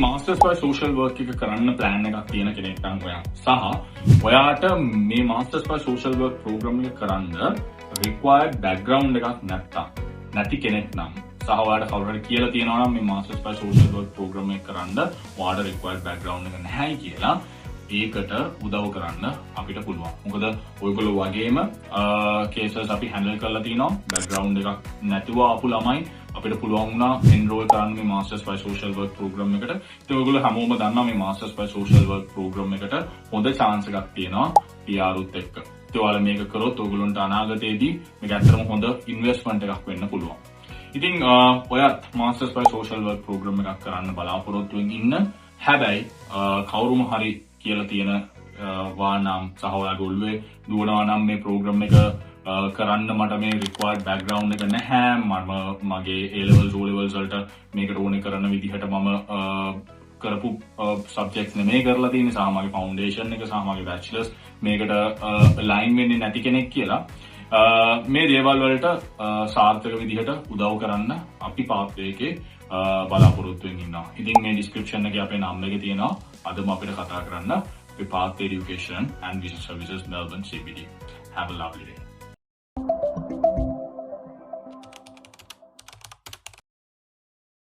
Masters බයි social work එක කරන්න plan එකක් තියෙන කෙනෙක් නම් ඔයා සහ ඔයාට මේ මාස්ටර්ස් බයි සෝෂල් වර්ක් ප්‍රෝග්‍රෑම් එක කරන්න රික්වයර්ඩ් බෑග්ග්‍රවුන්ඩ් එකක් නැති කෙනෙක් නම් සහ ඔයාලට කවුරු හරි කියලා තියෙනවා නම් මේ මාස්ටර්ස් බයි සෝෂල් වර්ක් ප්‍රෝග්‍රෑම් එක කරන්න ඔයාලට රික්වයර්ඩ් බෑග්ග්‍රවුන්ඩ් එක නැහැයි කියලා ඒකට උදව් කරන්න අපිට පුළුවන්. මොකද ඔයගොල්ලෝ වගේම කේසස් අපි හැන්ඩල් කරලා තිනවා බෑග්ග්‍රවුන්ඩ් එකක් නැතුව ආපු ළමයි අපිට පුළුවන් වුණා එන්රෝල් කරන්න මේ මාස්ටර්ස් බයි සෝෂල් වර්ක් ප්‍රෝග්‍රෑම් එකට. ඉතින් ඔයගොල්ලෝ හැමෝම දන්නවා මේ මාස්ටර්ස් බයි සෝෂල් වර්ක් ප්‍රෝග්‍රෑම් එකට හොඳ chance එකක් තියෙනවා PR උත් එක්ක. ඉතින් ඔයාලා මේක කරොත් ඔයගොල්ලන්ට අනාගතයේදී මේක ඇත්තටම හොඳ ඉන්වෙස්ට්මන්ට් එකක් වෙන්න පුළුවන්. ඉතින් ඔයත් මාස්ටර්ස් බයි සෝෂල් වර්ක් ප්‍රෝග්‍රෑම් එකක් කරන්න බලාපොරොත්තු වෙමින් ඉන්න. හැබැයි කවුරුම හරි කියලා තියෙන වානම් සහ ඔයාගේ ඔළුවේ දුවනවා නම් මේ ප්‍රෝග්‍රෑම් එක කරන්න මට මේ රික්වයර්ඩ් බෑග්ග්‍රවුන්ඩ් එක නැහැ මම මගේ A levels O levels වලට මේකට ඕනේ කරන විදිහට මම කරපු සබ්ජෙක්ට්ස් නෙමෙයි කරලා තියෙන්නේ සහ මගේ ෆවුන්ඩේෂන් එක සහ මගේ බැචලර්ස් මේකට අලයින් වෙන්නේ නැති කෙනෙක් කියලා මේ දේවල් වලට සාර්ථක විදිහට උදව් කරන්න අපි පාත්වේ එකේ බලාපොරොත්තු වෙමින් ඉන්නවා. ඉතින් මේ ඩිස්ක්‍රිප්ෂන් එකේ අපේ නම්බර් එක තියෙනවා. අදම අපිට කතා කරන්න අපේ Pathway Education and Visa Services Melbourne CBD. Have a lovely day.